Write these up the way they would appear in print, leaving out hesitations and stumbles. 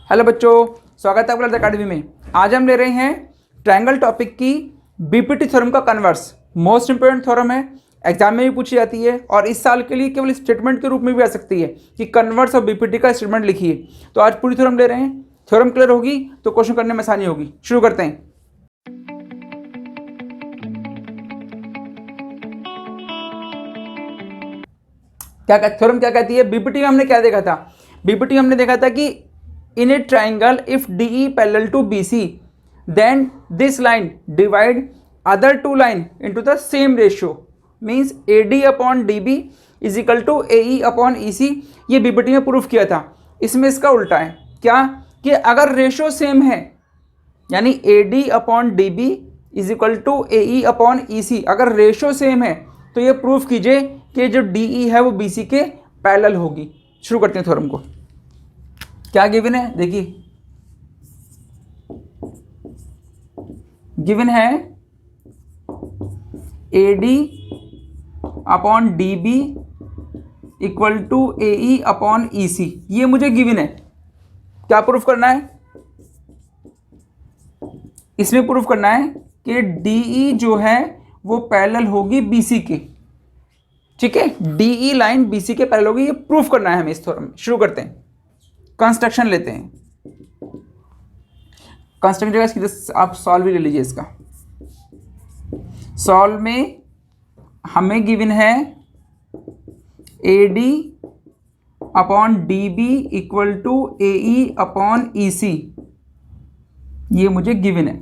Hello बच्चों, स्वागत है आपका लर्नर अकेडमी में। आज हम ले रहे हैं ट्रायंगल टॉपिक की बीपीटी थ्योरम का कन्वर्स। मोस्ट इंपोर्टेंट थ्योरम है, एग्जाम में भी पूछी जाती है और इस साल के लिए केवल स्टेटमेंट के रूप में भी आ सकती है कि कन्वर्स और बीपीटी का स्टेटमेंट लिखिए। तो आज पूरी थ्योरम ले रहे हैं। थ्योरम क्लियर होगी तो क्वेश्चन करने में आसानी होगी। शुरू करते हैं। थ्योरम क्या कहती है? बीपीटी में हमने क्या देखा था? बीपीटी में हमने देखा था कि in a triangle if DE parallel to BC then this line divide other two line into the same ratio means AD upon DB is equal to AE upon EC। ये बीपीटी में proof किया था। इसमें इसका उल्टा है क्या कि अगर रेशियो सेम है यानी AD upon DB is equal to AE upon EC, अगर रेशियो सेम है तो ये प्रूफ कीजिए कि जो DE है वो BC के पैरेलल होगी। शुरू करते हैं थ्योरम को। क्या गिवन है? देखिए गिवन है AD upon DB equal to AE upon EC। ये मुझे गिवन है। क्या प्रूफ करना है? इसमें प्रूफ करना है कि DE जो है वो पैरेलल होगी BC के। ठीक है, DE लाइन BC के पैरेलल होगी, ये प्रूफ करना है हमें इस थ्योरम में। शुरू करते हैं। कंस्ट्रक्शन लेते हैं। कंस्ट्रक्शन जगह इसकी आप सॉल्व भी ले लीजिए। इसका सॉल्व में हमें गिवन है AD upon DB equal to AE upon EC। ये मुझे गिवन है।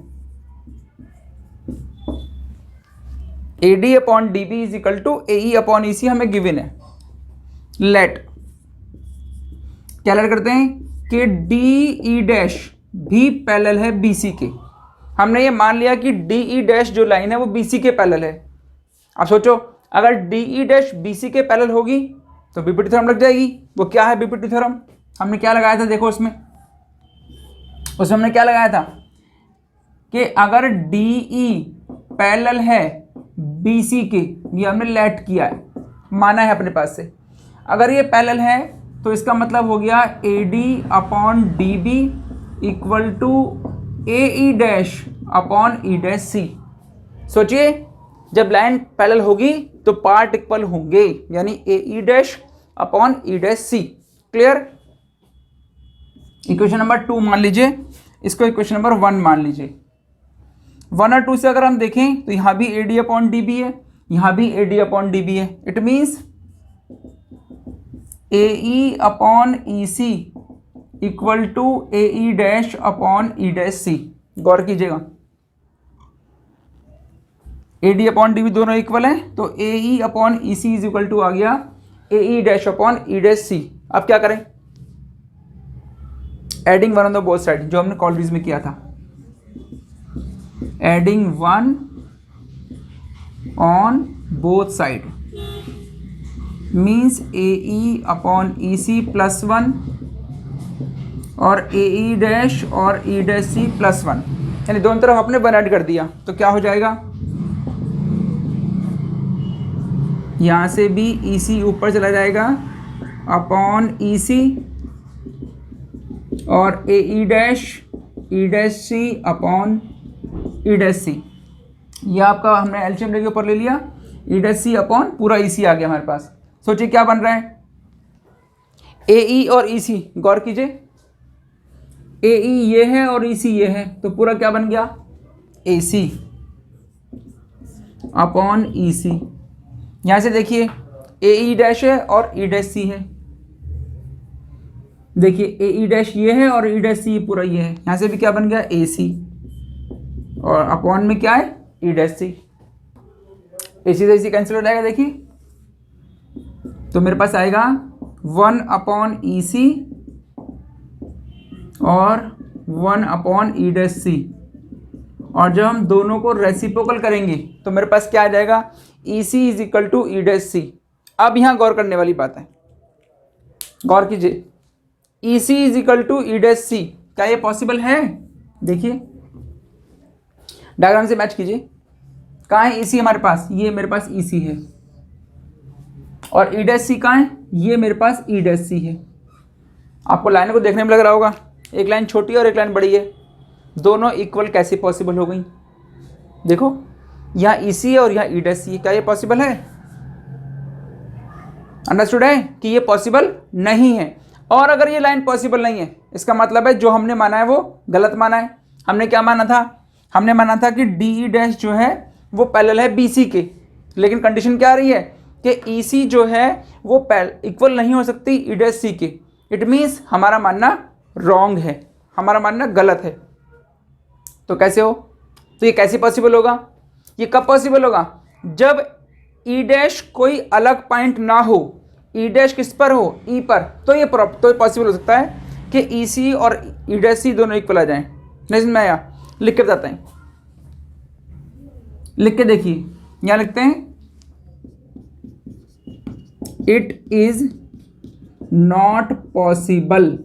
AD upon DB is equal to AE upon EC हमें गिवन है। लेट क्या लेट करते हैं कि DE डैश भी पैरेलल है BC के। हमने ये मान लिया कि DE डैश जो लाइन है वो BC के पैरेलल है। अब सोचो अगर DE डैश BC के पैरेलल होगी तो बीपीटी थ्योरम लग जाएगी। वो क्या है बीपीटी थ्योरम? हमने क्या लगाया था? देखो उसमें हमने क्या लगाया था कि अगर DE पैरेलल है BC के, ये हमने लेट किया है, माना है अपने पास से। अगर ये पैरेलल है तो इसका मतलब हो गया AD upon DB equal to AE dash upon E dash C। सोचिए जब लाइन पैरेलल होगी तो पार्ट इक्वल होंगे, यानी AE dash upon E dash C। Clear? Equation number 2 मान लीजिए, इसको इक्वेशन नंबर 1 मान लीजिए। 1 और 2 से अगर हम देखें तो यहाँ भी AD अपॉन DB है, यहाँ भी AD अपॉन DB है। It means AE upon EC equal to AE dash upon E dash C। गौर कीजिएगा, AD अपॉन DB दोनों इक्वल हैं तो AE upon EC is equal to आ गया AE dash upon E dash C। अब क्या करें? Adding one on the both side, जो हमने कॉलरीज में किया था। Adding 1 on both side means AE upon EC plus 1 और AE डैश और E डैश C प्लस 1, यानी दोनों तरफ आपने 1 ऐड कर दिया तो क्या हो जाएगा? यहाँ से भी EC ऊपर चला जाएगा अपॉन EC और AE dash E dash C upon E dash C। यह आपका हमने एलसीएम लेके ऊपर ले लिया, E डैश C अपॉन पूरा EC आ गया हमारे पास। सोचिए क्या बन रहा है? AE और EC, गौर कीजिए, AE ये है और EC ये है तो पूरा क्या बन गया? AC upon EC। यहाँ से देखिए AE डैश है और E डैश C है। देखिए AE डैश ये है और E डैश C पूरा ये है। यहाँ से भी क्या बन गया? AC और अपॉन में क्या है? E dash C। AC से AC कैंसिल हो जाएगा। देखिए तो मेरे पास आएगा 1 अपॉन EC और 1 अपॉन E डैश C। और जब हम दोनों को रेसिप्रोकल करेंगे तो मेरे पास क्या आ जाएगा? EC is equal to E dash C। अब यहाँ गौर करने वाली बात है, गौर कीजिए, EC is equal to E dash C, क्या ये पॉसिबल है? देखिए डायग्राम से मैच कीजिए। कहाँ है EC हमारे पास? ये मेरे पास EC है और E डैश C कहाँ है? ये मेरे पास E डैश C है। आपको लाइन को देखने में लग रहा होगा एक लाइन छोटी है और एक लाइन बड़ी है, दोनों इक्वल कैसे पॉसिबल हो गई? देखो यहाँ EC है और यहाँ E डैश C है, क्या ये पॉसिबल है? अंडरस्टूड है कि ये पॉसिबल नहीं है। और अगर ये लाइन पॉसिबल नहीं है, इसका मतलब है जो हमने माना है वो गलत माना है। हमने क्या माना था? हमने माना था कि DE डैश जो है वो पैरेलल है BC के, लेकिन कंडीशन क्या आ रही है कि EC जो है वो इक्वल नहीं हो सकती E डैश C के। इट मीन्स हमारा मानना रॉन्ग है, हमारा मानना गलत है। तो कैसे हो? तो ये कैसे पॉसिबल होगा? ये कब पॉसिबल होगा? जब E डैश कोई अलग पॉइंट ना हो, E डैश किस पर हो? E पर, तो ये पॉसिबल हो सकता है कि EC और E डैश C दोनों इक्वल आ जाएं। नहीं समझ में आया? लिख के बताते हैं, लिख के देखिए, यहाँ लिखते हैं इट इज नॉट पॉसिबल,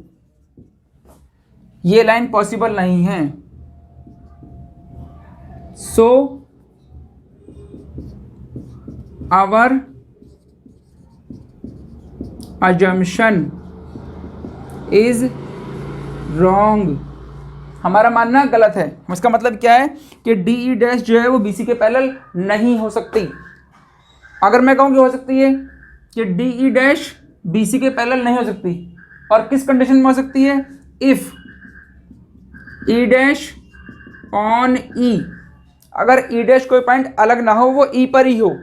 ये लाइन पॉसिबल नहीं है। So our assumption is wrong, हमारा मानना गलत है। इसका मतलब क्या है कि DE डैश जो है वो BC के पैरेलल नहीं हो सकती। अगर मैं कहूँ कि हो सकती है कि DE डैश BC के पैरेलल नहीं हो सकती, और किस कंडीशन में हो सकती है? If E dash on E, अगर E डैश कोई पॉइंट अलग ना हो, वो E पर ही हो।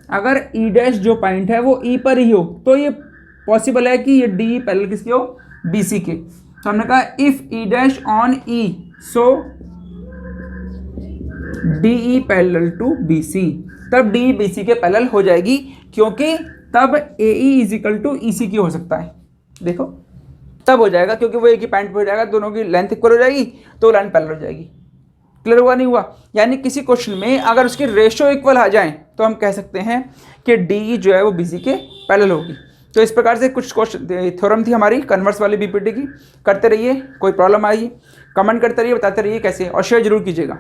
अगर E डैश जो पॉइंट है वो E पर ही हो, तो ये पॉसिबल है कि ये DE पैरेलल किसके हो? BC के। तो हमने कहा if E dash on E, so DE parallel to BC, तब DE BC के पैरेलल हो जाएगी, क्योंकि तब AE is equal to EC की हो सकता है। देखो तब हो जाएगा, क्योंकि वो एक ही पॉइंट पे हो जाएगा, दोनों की लेंथ इक्वल हो जाएगी, तो लाइन पैरेलल हो जाएगी। क्लियर हुआ नहीं हुआ? यानी किसी क्वेश्चन में अगर उसकी रेशियो इक्वल आ जाए तो हम कह सकते हैं कि DE जो है वो BC के पैरेलल होगी। तो इस प्रकार से कुछ क्वेश्चन थ्योरम थी हमारी कन्वर्स वाली BPT की। करते रहिए, कोई प्रॉब्लम आई कमेंट करते रहिए, बताते रहिए कैसे, और शेयर जरूर कीजिएगा।